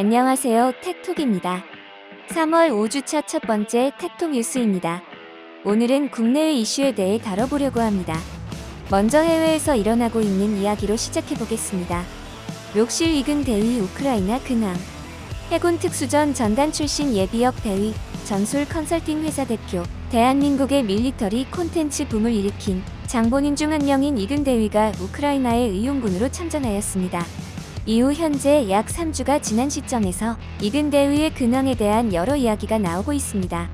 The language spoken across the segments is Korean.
안녕하세요. 텍톡입니다. 3월 5주차 첫 번째 텍톡 뉴스입니다. 오늘은 국내외 이슈에 대해 다뤄보려고 합니다. 먼저 해외에서 일어나고 있는 이야기로 시작해보겠습니다. 록실 이근 대위 우크라이나 근황. 해군 특수전 전단 출신 예비역 대위, 전술 컨설팅 회사 대표, 대한민국의 밀리터리 콘텐츠 붐을 일으킨 장본인 중 한 명인 이근 대위가 우크라이나의 의용군으로 참전하였습니다. 이후 현재 약 3주가 지난 시점에서 이근 대위의 근황에 대한 여러 이야기가 나오고 있습니다.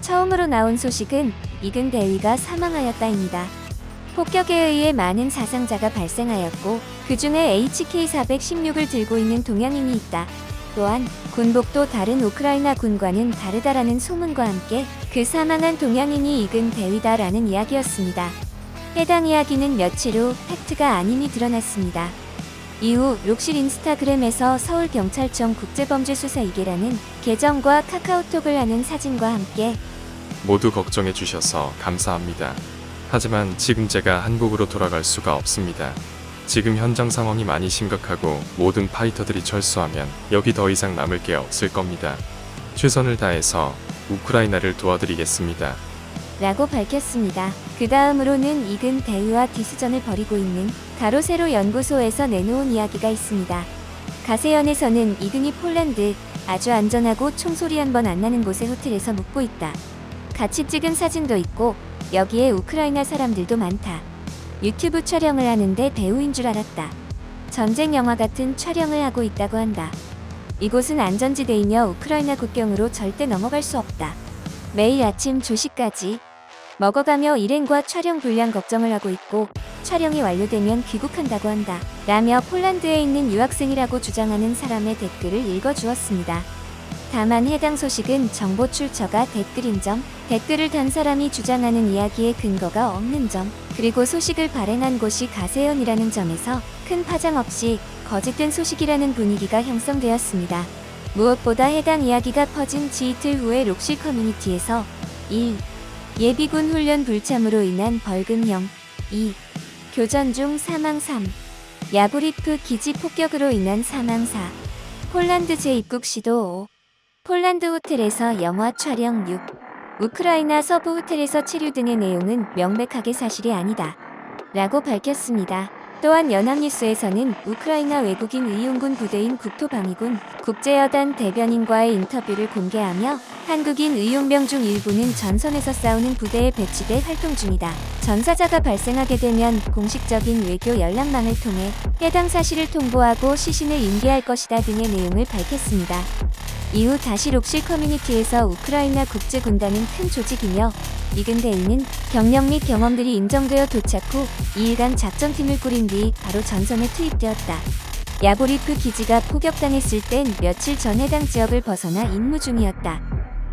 처음으로 나온 소식은 이근 대위가 사망하였다입니다. 폭격에 의해 많은 사상자가 발생하였고 그 중에 HK-416을 들고 있는 동양인이 있다. 또한 군복도 다른 우크라이나 군과는 다르다라는 소문과 함께 그 사망한 동양인이 이근 대위다라는 이야기였습니다. 해당 이야기는 며칠 후 팩트가 아님이 드러났습니다. 이후 록실 인스타그램에서 서울경찰청 국제범죄수사 2개라는 계정과 카카오톡을 하는 사진과 함께 모두 걱정해 주셔서 감사합니다. 하지만 지금 제가 한국으로 돌아갈 수가 없습니다. 지금 현장 상황이 많이 심각하고 모든 파이터들이 철수하면 여기 더 이상 남을 게 없을 겁니다. 최선을 다해서 우크라이나를 도와드리겠습니다. 라고 밝혔습니다. 그 다음으로는 이근 대위와 디스전을 벌이고 있는 가로세로 연구소에서 내놓은 이야기가 있습니다. 가세연에서는 이근이 폴란드 아주 안전하고 총소리 한 번 안 나는 곳의 호텔에서 묵고 있다. 같이 찍은 사진도 있고 여기에 우크라이나 사람들도 많다. 유튜브 촬영을 하는데 배우인 줄 알았다. 전쟁 영화 같은 촬영을 하고 있다고 한다. 이곳은 안전지대이며 우크라이나 국경으로 절대 넘어갈 수 없다. 매일 아침 조식까지 먹어가며 일행과 촬영 불량 걱정을 하고 있고 촬영이 완료되면 귀국한다고 한다. 라며 폴란드에 있는 유학생이라고 주장하는 사람의 댓글을 읽어주었습니다. 다만 해당 소식은 정보 출처가 댓글인 점, 댓글을 단 사람이 주장하는 이야기에 근거가 없는 점, 그리고 소식을 발행한 곳이 가세연이라는 점에서 큰 파장 없이 거짓된 소식이라는 분위기가 형성되었습니다. 무엇보다 해당 이야기가 퍼진 지이틀 후의 록실 커뮤니티에서 1. 예비군 훈련 불참으로 인한 벌금형 2. 교전 중 사망 3. 야보리프 기지 폭격으로 인한 사망 4. 폴란드 재입국 시도 5. 폴란드 호텔에서 영화 촬영 6. 우크라이나 서부 호텔에서 치료 등의 내용은 명백하게 사실이 아니다. 라고 밝혔습니다. 또한 연합뉴스에서는 우크라이나 외국인 의용군 부대인 국토방위군 국제여단 대변인과의 인터뷰를 공개하며 한국인 의용병 중 일부는 전선에서 싸우는 부대에 배치돼 활동 중이다. 전사자가 발생하게 되면 공식적인 외교 연락망을 통해 해당 사실을 통보하고 시신을 인계할 것이다 등의 내용을 밝혔습니다. 이후 다시 록실 커뮤니티에서 우크라이나 국제군단은 큰 조직이며 이근 대위는 경력 및 경험들이 인정되어 도착 후 2일간 작전팀을 꾸린 뒤 바로 전선에 투입되었다. 야보리프 기지가 포격당했을 땐 며칠 전 해당 지역을 벗어나 임무 중이었다.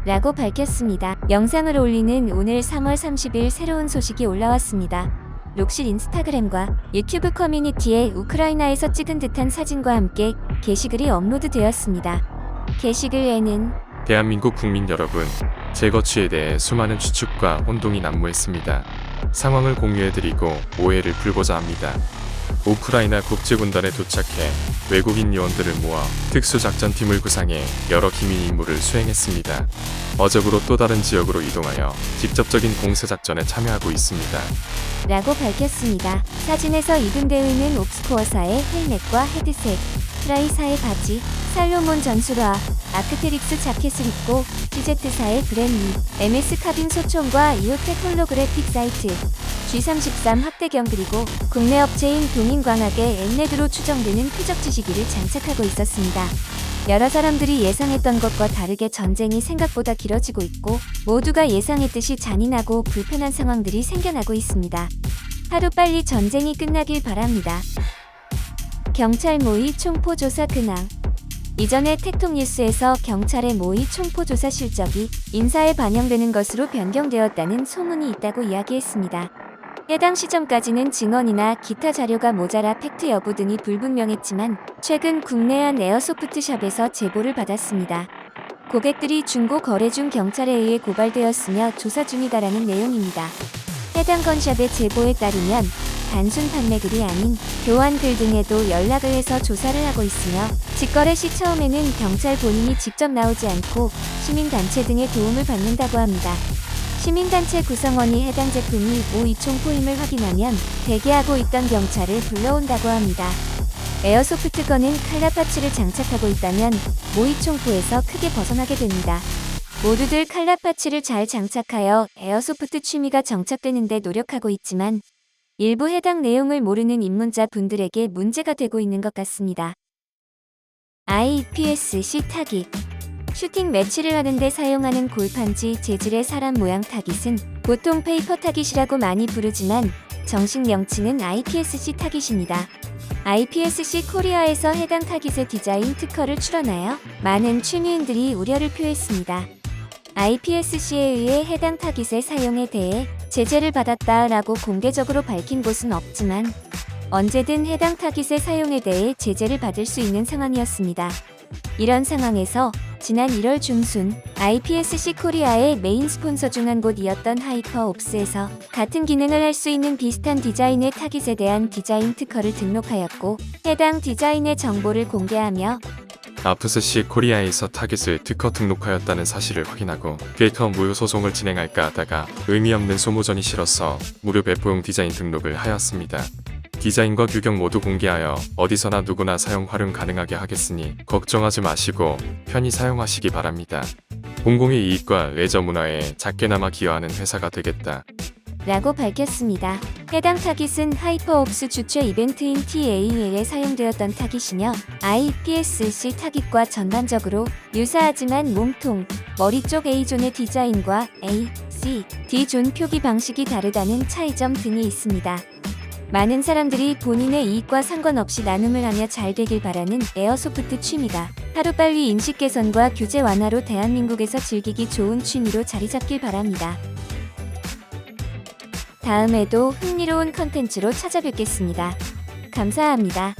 라고 밝혔습니다. 영상을 올리는 오늘 3월 30일 새로운 소식이 올라왔습니다. 록실 인스타그램과 유튜브 커뮤니티에 우크라이나에서 찍은 듯한 사진과 함께 게시글이 업로드되었습니다. 게시글에는 대한민국 국민 여러분, 제 거취에 대해 수많은 추측과 혼동이 난무했습니다. 상황을 공유해드리고 오해를 풀고자 합니다. 우크라이나 국제군단에 도착해 외국인 요원들을 모아 특수작전팀을 구상해 여러 기밀 임무를 수행했습니다. 어적으로 또 다른 지역으로 이동하여 직접적인 공세작전에 참여하고 있습니다. 라고 밝혔습니다. 사진에서 이근 대위는 옵스코어사의 헬멧과 헤드셋, 프라이사의 바지, 살로몬 전술화, 아크테릭스 자켓을 입고 CZ사의 브랜리, MS 카빈 소총과 이오텍 홀로그래픽 사이트, G33 확대경 그리고 국내 업체인 동인광학의 엔레드로 추정되는 표적 지시기를 장착하고 있었습니다. 여러 사람들이 예상했던 것과 다르게 전쟁이 생각보다 길어지고 있고 모두가 예상했듯이 잔인하고 불편한 상황들이 생겨나고 있습니다. 하루빨리 전쟁이 끝나길 바랍니다. 경찰 모의 총포조사 근황. 이전에 텍톡 뉴스에서 경찰의 모의 총포조사 실적이 인사에 반영되는 것으로 변경되었다는 소문이 있다고 이야기했습니다. 해당 시점까지는 증언이나 기타 자료가 모자라 팩트 여부 등이 불분명했지만 최근 국내 한 에어소프트샵에서 제보를 받았습니다. 고객들이 중고 거래 중 경찰에 의해 고발되었으며 조사 중이다라는 내용입니다. 해당 건샵의 제보에 따르면 단순 판매글이 아닌 교환글 등에도 연락을 해서 조사를 하고 있으며 직거래 시 처음에는 경찰 본인이 직접 나오지 않고 시민단체 등의 도움을 받는다고 합니다. 시민단체 구성원이 해당 제품이 모이총포임을 확인하면 대기하고 있던 경찰을 불러온다고 합니다. 에어소프트건은 칼라 파츠를 장착하고 있다면 모이총포에서 크게 벗어나게 됩니다. 모두들 칼라 파츠를 잘 장착하여 에어소프트 취미가 정착되는데 노력하고 있지만 일부 해당 내용을 모르는 입문자 분들에게 문제가 되고 있는 것 같습니다. IPSC 타깃. 슈팅 매치를 하는데 사용하는 골판지 재질의 사람 모양 타깃은 보통 페이퍼 타깃이라고 많이 부르지만 정식 명칭은 IPSC 타깃입니다. IPSC 코리아에서 해당 타깃의 디자인 특허를 출원하여 많은 취미인들이 우려를 표했습니다. IPSC에 의해 해당 타깃의 사용에 대해 제재를 받았다라고 공개적으로 밝힌 곳은 없지만 언제든 해당 타깃의 사용에 대해 제재를 받을 수 있는 상황이었습니다. 이런 상황에서 지난 1월 중순 IPSC 코리아의 메인 스폰서 중 한 곳이었던 하이퍼옵스에서 같은 기능을 할 수 있는 비슷한 디자인의 타깃에 대한 디자인 특허를 등록하였고 해당 디자인의 정보를 공개하며 IPSC 코리아에서 타깃을 특허 등록하였다는 사실을 확인하고 필터 무효 소송을 진행할까 하다가 의미 없는 소모전이 싫어서 무료 배포용 디자인 등록을 하였습니다. 디자인과 규격 모두 공개하여 어디서나 누구나 사용 활용 가능하게 하겠으니 걱정하지 마시고 편히 사용하시기 바랍니다. 공공의 이익과 레저 문화에 작게나마 기여하는 회사가 되겠다. 라고 밝혔습니다. 해당 타깃은 하이퍼옵스 주최 이벤트인 TAL에 사용되었던 타깃이며 IPSC 타깃과 전반적으로 유사하지만 몸통, 머리 쪽 A존의 디자인과 A, C, D존 표기 방식이 다르다는 차이점 등이 있습니다. 많은 사람들이 본인의 이익과 상관없이 나눔을 하며 잘 되길 바라는 에어소프트 취미가 하루빨리 인식 개선과 규제 완화로 대한민국에서 즐기기 좋은 취미로 자리 잡길 바랍니다. 다음에도 흥미로운 컨텐츠로 찾아뵙겠습니다. 감사합니다.